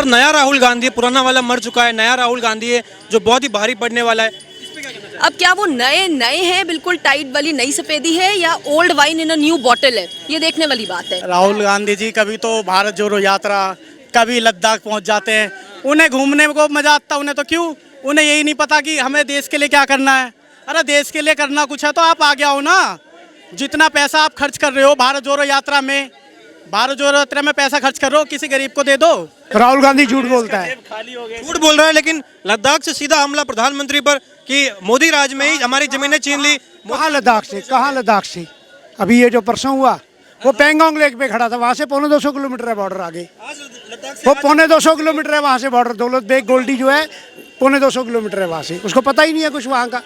बार नया राहुल गांधी है, पुराना वाला मर चुका है, नया राहुल गांधी है जो बहुत ही भारी पड़ने वाला है। इस पे क्या कहना चाहते अब क्या वो नए नए हैं, बिल्कुल टाइट वाली नई सफेदी है, या old wine in a new bottle है, ये देखने वाली बात है। राहुल गांधी जी कभी तो भारत जोड़ो यात्रा, कभी लद्दाख पहुंच जाते हैं। उन्हें घूमने को मजा आता, उन्हें तो क्यों, उन्हें यही नहीं पता कि हमें देश के लिए क्या करना है। अरे देश के लिए करना कुछ है तो आप आगे आओ ना। जितना पैसा आप खर्च कर रहे हो भारत जोड़ो यात्रा में, भारत जोड़ो यात्रा में पैसा खर्च कर रहे हो, किसी गरीब को दे दो। राहुल गांधी झूठ बोलता है। हैं? झूठ बोल रहा है, लेकिन लद्दाख से सीधा हमला प्रधानमंत्री पर कि मोदी राज में ही हमारी जमीनें छीन ली। कहाँ लद्दाख से, कहाँ लद्दाख से? अभी ये जो परसों हुआ वो पेंगोंग लेक पे खड़ा था, वहाँ से 250 किलोमीटर है बॉर्डर आगे। वो 250 किलोमीटर है वहाँ से बॉर्डर। दौलत बेग गोल्डी जो है 250 किलोमीटर है वहाँ से, उसको पता ही नहीं है कुछ वहाँ का।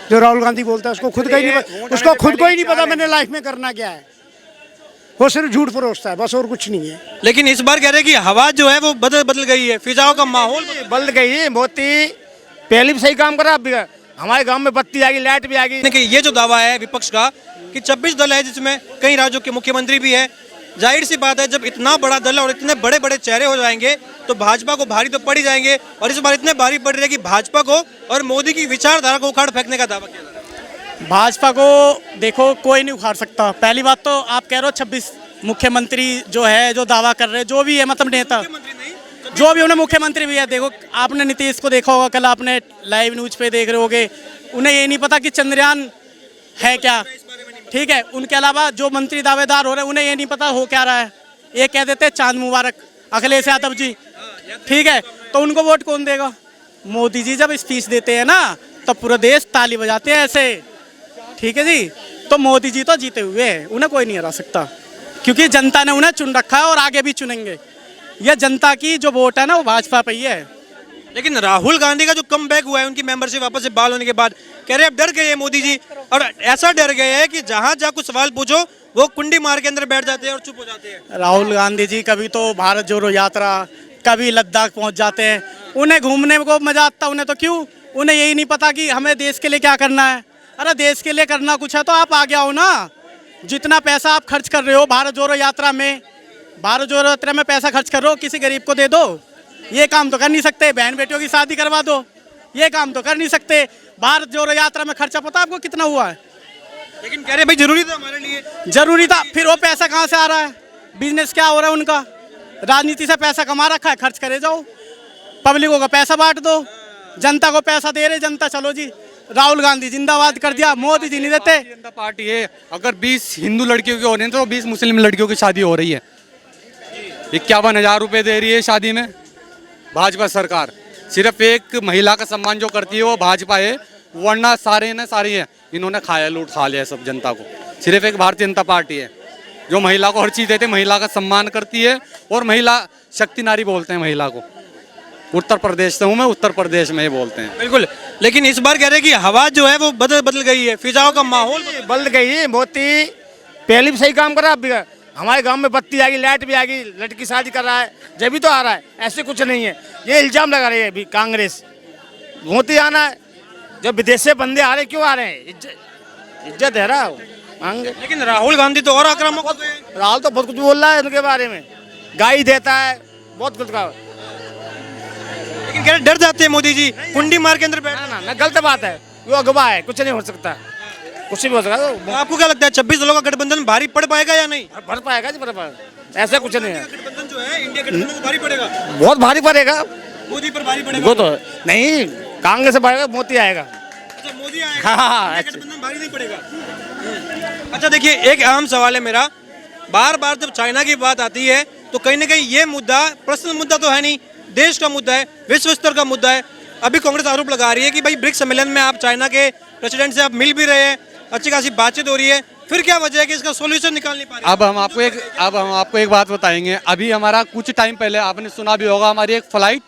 जो राहुल गांधी बोलता है उसको खुद का ही नहीं, उसको खुद को ही नहीं पता मैंने लाइफ में करना क्या है। वो सिर्फ झूठ परोसता है बस, और कुछ नहीं है। लेकिन इस बार कह रहे हैं कि हवा जो है वो बदल गई है, फिजाओं का माहौल बदल गई है। मोदी पहले भी सही काम करा, अब भी हमारे गांव में बत्ती आ गई, लाइट भी आ गई। देखिए ये जो दावा है विपक्ष का कि 26 दल है जिसमें कई राज्यों के मुख्यमंत्री भी है, जाहिर सी बात है जब इतना बड़ा दल है और इतने बड़े बड़े चेहरे हो जाएंगे तो भाजपा को भारी तो पड़ ही जाएंगे। और इस बार इतने भारी पड़ रहे हैं कि भाजपा को और मोदी की विचारधारा को उखाड़ फेंकने का दावा किया जा रहा है। भाजपा को देखो कोई नहीं उखाड़ सकता। पहली बात तो आप कह रहे हो 26 मुख्यमंत्री जो है, जो दावा कर रहे हैं, जो भी है मतलब नेता, जो भी उन्हें मुख्यमंत्री भी है। देखो आपने नीतीश को देखा होगा, कल आपने लाइव न्यूज पे देख रहे होगे, उन्हें ये नहीं पता कि चंद्रयान है क्या, ठीक है। उनके अलावा जो मंत्री दावेदार हो रहे हैं उन्हें ये नहीं पता हो क्या रहा है। ये कह देते हैं चांद मुबारक अखिलेश यादव जी, ठीक है। तो उनको वोट कौन देगा? मोदी जी जब स्पीच देते हैं ना तब पूरा देश ताली बजाते हैं ऐसे, ठीक है जी। तो मोदी जी तो जीते हुए हैं, उन्हें कोई नहीं हरा सकता, क्योंकि जनता ने उन्हें चुन रखा है और आगे भी चुनेंगे। यह जनता की जो वोट है ना वो भाजपा पे ही है। लेकिन राहुल गांधी का जो कमबैक हुआ है उनकी मेंबरशिप वापस से बहाल होने के बाद, कह रहे अब डर गए हैं मोदी जी, और ऐसा डर गए हैं कि जहां जहां कुछ सवाल पूछो वो कुंडी मार के अंदर बैठ जाते हैं और चुप हो जाते हैं। राहुल गांधी जी कभी तो भारत जोड़ो यात्रा, कभी लद्दाख पहुंच जाते हैं। उन्हें घूमने को मजा आता, उन्हें तो क्यों, उन्हें यही नहीं पता कि हमें देश के लिए क्या करना है। अरे देश के लिए करना कुछ है तो आप आगे आओ ना। जितना पैसा आप खर्च कर रहे हो भारत जोड़ो यात्रा में, भारत जोड़ो यात्रा में पैसा खर्च कर रहे हो, किसी गरीब को दे दो। ये काम तो कर नहीं सकते। बहन बेटियों की शादी करवा दो, ये काम तो कर नहीं सकते। भारत जोड़ो यात्रा में खर्चा पता आपको कितना हुआ है? लेकिन कह रहे भाई जरूरी था हमारे लिए, जरूरी था। फिर वो पैसा कहाँ से आ रहा है? बिजनेस क्या हो रहा है उनका? राजनीति से पैसा कमा रखा है, खर्च करे जाओ, पब्लिकों का पैसा बांट दो, जनता को पैसा दे रहे जनता। चलो जी राहुल गांधी जिंदाबाद कर दिया, मोदी जी नहीं देते। जनता पार्टी है, अगर 20 हिंदू लड़कियों की हो रही है तो 20 मुस्लिम लड़कियों की शादी हो रही है। 51,000 रुपए दे रही है शादी में भाजपा सरकार। सिर्फ एक महिला का सम्मान जो करती है वो भाजपा है, वरना सारे ने सारी है इन्होंने खाया, लूट खा लिया सब जनता को। सिर्फ एक भारतीय जनता पार्टी है जो महिला को हर चीज़ देते, महिला का सम्मान करती है, और महिला शक्ति नारी बोलते हैं महिला को। उत्तर प्रदेश से हूँ मैं, उत्तर प्रदेश में ही बोलते हैं। बिल्कुल। लेकिन इस बार कह रहे हैं कि हवा जो है वो बदल गई है, फिजाओं का माहौल बदल गई है। मोदी पहले भी सही काम करा, अब भी हमारे गांव में बत्ती आ गई, लाइट भी आ गई, लड़की शादी कर रहा है, जब भी तो आ रहा है। ऐसे कुछ नहीं है, ये इल्जाम लगा रही है अभी कांग्रेस। मोदी आना है, जब विदेश से बंदे आ रहे क्यों आ रहे हैं? इज्जत है रहा मांगे। लेकिन राहुल गांधी तो और आक्रामक हो गए। राहुल तो बहुत कुछ बोल रहा है उनके बारे में, गाई देता है, बहुत कुछ का। लेकिन कह रहे डर जाते हैं मोदी जी, कुंडी मार के अंदर बैठ। ना गलत बात है, वो अगवा है, कुछ नहीं हो सकता, कुछ भी हो सकता है। तो आपको क्या लगता है 26 दलों का गठबंधन भारी पड़ पाएगा या नहीं? भर पाएगा जी, भर पाएगा, ऐसा कुछ नहीं है। गठबंधन जो है इंडिया गठबंधन को भारी पड़ेगा, बहुत भारी पड़ेगा, मोदी पर भारी पड़ेगा। वो तो नहीं, कांग्रेस से पाएगा, मोदी आएगा। अच्छा मोदी आएगा, हाँ, इंडिया गठबंधन भारी नहीं पड़ेगा। अच्छा देखिए एक अहम सवाल है मेरा, बार बार जब चाइना की बात आती है तो कहीं ना कहीं ये मुद्दा पर्सनल मुद्दा तो है नहीं, देश का मुद्दा है, विश्व स्तर का मुद्दा है। अभी कांग्रेस आरोप लगा रही है कि भाई ब्रिक्स सम्मेलन में आप चाइना के प्रेसिडेंट से आप मिल भी रहे हैं, अच्छी खासी बातचीत हो रही है, फिर क्या वजह है कि इसका सोल्यूशन निकाल नहीं पा रहे? अब हम आपको एक बात बताएंगे। अभी हमारा कुछ टाइम पहले आपने सुना भी होगा, हमारी एक फ्लाइट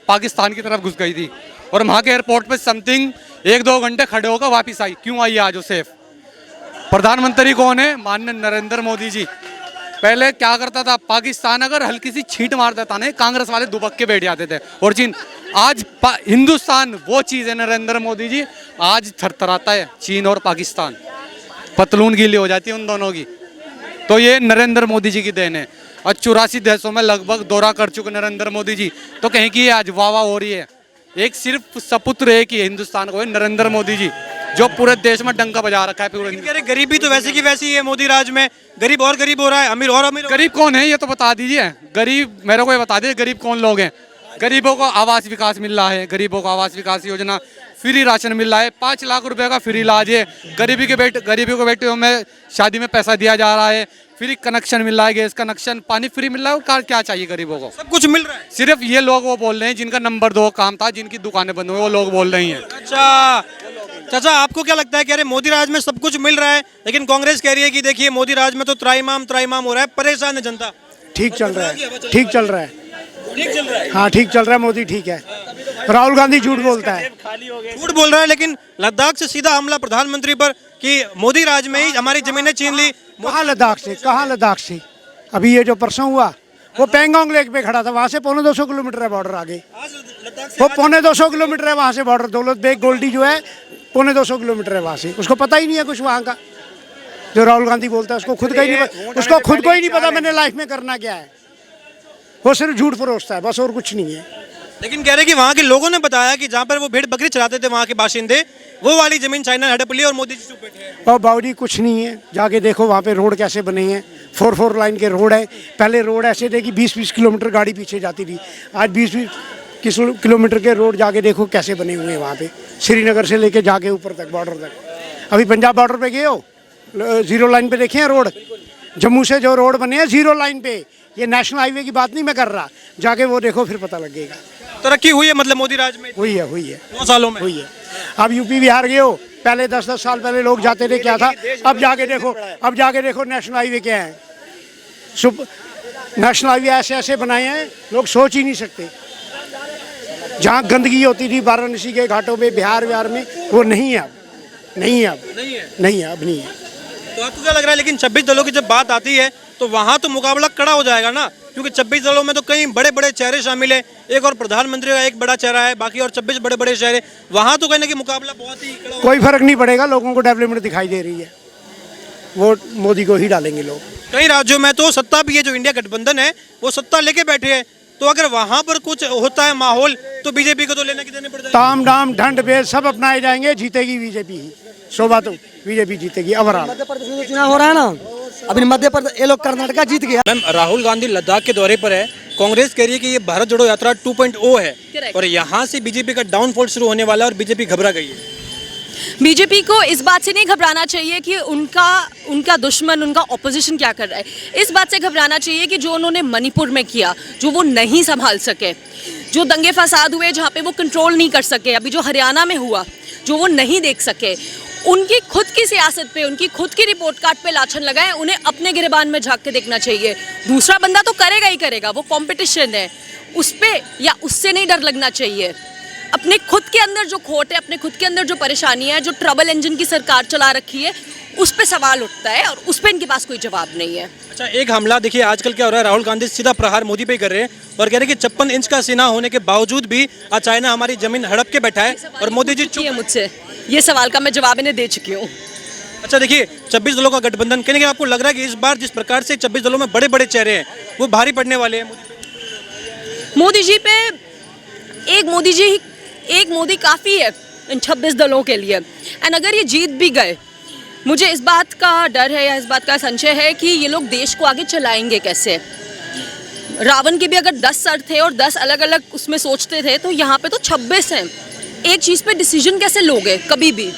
पाकिस्तान की तरफ घुस गई थी और वहाँ के एयरपोर्ट पे समथिंग 1-2 घंटे खड़े होकर वापस आई। क्यों आई आज वो सेफ? प्रधानमंत्री कौन है? माननीय नरेंद्र मोदी जी। पहले क्या करता था, पाकिस्तान अगर हल्की सी छींट मार देता ना, कांग्रेस वाले दुबक के बैठ जाते थे। और चीन आज हिंदुस्तान वो चीज़ है, नरेंद्र मोदी जी आज थरथराता है। चीन और पाकिस्तान पतलून गीली हो जाती है उन दोनों की, तो ये नरेंद्र मोदी जी की देन है। और 84 देशों में लगभग दौरा कर चुके नरेंद्र मोदी जी, तो कहीं की आज वाह वाह हो रही है। एक सिर्फ सपुत्र एक ही हिंदुस्तान को है, नरेंद्र मोदी जी, जो पूरे देश में डंका बजा रखा है पूरे कह रहे गरीबी तो वैसे की वैसी है मोदी राज में, गरीब और गरीब हो रहा है, अमीर और अमीर। गरीब कौन है ये तो बता दीजिए, गरीब मेरे को ये बता दीजिए, गरीब कौन लोग हैं। गरीबों को आवास विकास मिल रहा है, गरीबों को आवास विकास योजना, फ्री राशन मिल रहा है, 5 लाख रुपए का फ्री इलाज है, गरीबी के बेटियों में शादी में पैसा दिया जा रहा है, फ्री कनेक्शन मिल रहा है, गैस कनेक्शन, पानी फ्री मिल रहा है, और क्या चाहिए गरीबों को, सब कुछ मिल रहा है। सिर्फ ये लोग वो बोल रहे हैं जिनका नंबर 2 काम था, जिनकी दुकानें बंद हुई, वो लोग बोल रही हैं। अच्छा चाचा, आपको क्या लगता है? कह रहे मोदी राज में सब कुछ मिल रहा है, लेकिन कांग्रेस कह रही है कि देखिए मोदी राज में तो त्राइमाम हो रहा है, परेशान है जनता। ठीक चल रहा है, ठीक चल रहा है, ठीक चल रहा है, हाँ ठीक चल रहा है, मोदी ठीक है। राहुल गांधी झूठ बोलता है, झूठ बोल रहा है, लेकिन लद्दाख से सीधा हमला प्रधानमंत्री पर कि मोदी राज में ही हमारी जमीनें छीन ली। कहाँ लद्दाख से, कहाँ लद्दाख से? अभी ये जो परसों हुआ वो पेंगोंग लेक पे खड़ा था, वहाँ से 250 किलोमीटर है बॉर्डर आगे। वो 250 किलोमीटर है वहाँ से बॉर्डर, दौलत बेग गोल्डी जो है 250 किलोमीटर है वहाँ से, उसको पता ही नहीं है कुछ वहाँ का। जो राहुल गांधी बोलता है उसको खुद का ही नहीं, उसको खुद को ही नहीं पता मैंने लाइफ में करना क्या है, वो सिर्फ झूठ परोसता है बस, और कुछ नहीं है। लेकिन कह रहे कि वहाँ के लोगों ने बताया कि जहाँ पर वो भेड़ बकरी चराते थे वहाँ के बाशिंदे, वो वाली जमीन चाइना ने हड़प ली और मोदी जी चुप बैठे हैं। और बाबूजी कुछ नहीं है, जाके देखो वहाँ पे रोड कैसे बने हैं, 4 लाइन के रोड है। पहले रोड ऐसे थे कि 20-20 किलोमीटर गाड़ी पीछे जाती थी, आज 20-20 किलोमीटर के रोड जाके देखो कैसे बने हुए हैं वहाँ पे, श्रीनगर से लेके जाके ऊपर तक बॉर्डर तक। अभी पंजाब बॉर्डर पे गए हो, 0 लाइन पे देखे हैं रोड, जम्मू से जो रोड बने हैं 0 लाइन पे, ये नेशनल हाईवे की बात नहीं मैं कर रहा, जाके वो देखो फिर पता लगेगा। तरक्की हुई है मतलब मोदी राज में? हुई है 9 सालों में हुई है। अब यूपी बिहार गए हो, पहले 10-10 साल पहले लोग जाते थे क्या था, अब जाके देखो नेशनल हाईवे क्या है, नेशनल हाईवे ऐसे ऐसे बनाए हैं लोग सोच ही नहीं सकते। जहाँ गंदगी होती थी वाराणसी के घाटों में, बिहार में, वो नहीं है अब, नहीं है अब, नहीं है अब, नहीं है। तो आपको क्या लग रहा है? लेकिन 26 दलों की जब बात आती है तो वहाँ तो मुकाबला कड़ा हो जाएगा ना, क्योंकि 26 दलों में तो कई बड़े बड़े चेहरे शामिल है, एक और प्रधानमंत्री का एक बड़ा चेहरा है, बाकी और 26 बड़े बड़े चेहरे, वहाँ तो कहने की मुकाबला बहुत ही कड़ा कोई फर्क नहीं पड़ेगा, लोगों को डेवलपमेंट दिखाई दे रही है, वोट मोदी को ही डालेंगे लोग। कई राज्यों में तो सत्ता भी है, जो इंडिया गठबंधन है वो सत्ता लेके बैठे हैं, तो अगर वहाँ पर कुछ होता है माहौल तो बीजेपी को तो लेने की देने पड़ जाएगी। ताम डाम ढंड भेद सब अपनाए जाएंगे, जीतेगी बीजेपी ही, शोभा तो बीजेपी जीतेगी। ओवरऑल मध्य प्रदेश में चुनाव हो रहा है ना, अभी मध्य प्रदेश ये लोग कर्नाटका जीत गया। मैम, राहुल गांधी लद्दाख के दौरे पर है, कांग्रेस कह रही है कि ये भारत जोड़ो यात्रा 2.0 है, Correct. और यहाँ से बीजेपी का डाउनफॉल शुरू होने वाला है और बीजेपी घबरा गई है। बीजेपी को इस बात से नहीं घबराना चाहिए कि उनका दुश्मन, उनका ऑपोजिशन क्या कर रहा है, इस बात से घबराना चाहिए कि जो उन्होंने मणिपुर में किया, जो वो नहीं संभाल सके, जो दंगे फसाद हुए जहाँ पे वो कंट्रोल नहीं कर सके, अभी जो हरियाणा में हुआ जो वो नहीं देख सके, उनकी खुद की सियासत पे, उनकी खुद की रिपोर्ट कार्ड पे लाछन लगाए, उन्हें अपने गिरबान में झांक के देखना चाहिए। दूसरा बंदा तो करेगा ही करेगा, वो कंपटीशन है, उस पे या उससे नहीं डर लगना चाहिए। अपने खुद के अंदर जो खोट है, अपने खुद के अंदर जो परेशानी है, जो ट्रबल इंजन की सरकार चला रखी है, उस पे सवाल उठता है और उस पे इनके पास कोई जवाब नहीं है। अच्छा, एक हमला देखिए आजकल क्या हो रहा है, राहुल गांधी सीधा प्रहार मोदी पे ही कर रहे हैं और कह रहे हैं कि 56 इंच का सीना होने के बावजूद भी आज चाइना हमारी जमीन हड़प के बैठा है और मोदी जी चुप है। मुझसे ये सवाल का मैं जवाब इन्हें दे चुकी हूँ। अच्छा देखिए, 26 दलों का गठबंधन, कहने के आपको लग रहा है कि इस बार जिस प्रकार से 26 दलों में बड़े बड़े चेहरे हैं वो भारी पड़ने वाले हैं मोदी जी पे? एक मोदी काफ़ी है इन 26 दलों के लिए। एंड अगर ये जीत भी गए, मुझे इस बात का डर है या इस बात का संशय है कि ये लोग देश को आगे चलाएंगे कैसे। रावण के भी अगर 10 सर थे और 10 अलग अलग उसमें सोचते थे, तो यहाँ पे तो 26 हैं, एक चीज़ पे डिसीजन कैसे लोगे कभी भी।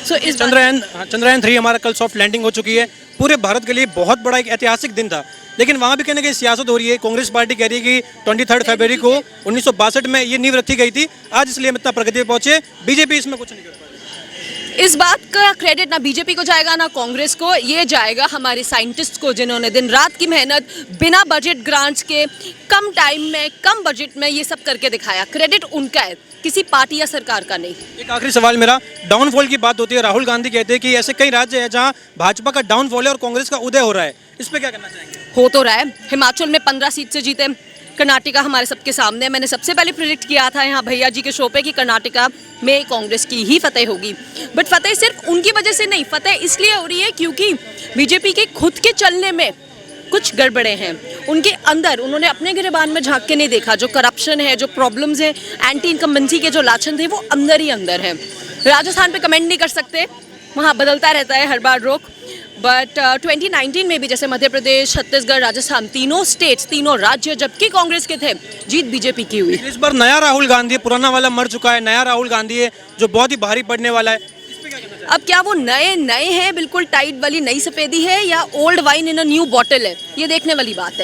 सो इस चंद्रयान 3 हमारा कल सॉफ्ट लैंडिंग हो चुकी है, पूरे भारत के लिए बहुत बड़ा एक ऐतिहासिक दिन था, लेकिन वहाँ भी कहने की सियासत हो रही है। कांग्रेस पार्टी कह रही है कि 23 फरवरी को 1962 में ये नींव रखी गई थी, आज इसलिए हम इतना प्रगति पे पहुंचे, बीजेपी इसमें कुछ नहीं कर पाई। इस बात का क्रेडिट ना बीजेपी को जाएगा ना कांग्रेस को, ये जाएगा हमारे साइंटिस्ट को, जिन्होंने दिन रात की मेहनत बिना बजट ग्रांट्स के, कम टाइम में, कम बजट में ये सब करके दिखाया। क्रेडिट उनका है, किसी पार्टी या सरकार का नहीं। एक आखिरी सवाल मेरा, डाउनफॉल की बात होती है, राहुल गांधी कहते हैं कि ऐसे कई राज्य हैं जहां भाजपा का डाउनफॉल है और कांग्रेस का उदय हो रहा है, इस पे क्या करना चाहेंगे? हो तो रहा है, हिमाचल में 15 सीट से जीते, कर्नाटका हमारे सबके सामने। मैंने सबसे पहले प्रेडिक्ट किया था यहाँ भैया जी के शो पे कि कर्नाटका में कांग्रेस की ही फतेह होगी, बट फतेह सिर्फ उनकी वजह से नहीं, फतेह इसलिए हो रही है क्योंकि बीजेपी के खुद के चलने में कुछ गड़बड़े हैं उनके अंदर, उन्होंने अपने गिरेबान में झांक के नहीं देखा। जो करप्शन है, जो प्रॉब्लम्स हैं, एंटी इनकम्बेंसी के जो लाछन थे, वो अंदर ही अंदर है। राजस्थान पे कमेंट नहीं कर सकते, वहाँ बदलता रहता है हर बार रुख। बट 2019 में भी जैसे मध्य प्रदेश, छत्तीसगढ़, राजस्थान, तीनों स्टेट्स, तीनों राज्य जबकि कांग्रेस के थे, जीत बीजेपी की हुई। इस बार नया राहुल गांधी है, पुराना वाला मर चुका है, नया राहुल गांधी है जो बहुत ही भारी पड़ने वाला है। इस पे क्या कहना चाहते अब क्या वो नए नए हैं, बिल्कुल टाइट वाली नई सफेदी है, या old wine in a new bottle है, ये देखने वाली बात है।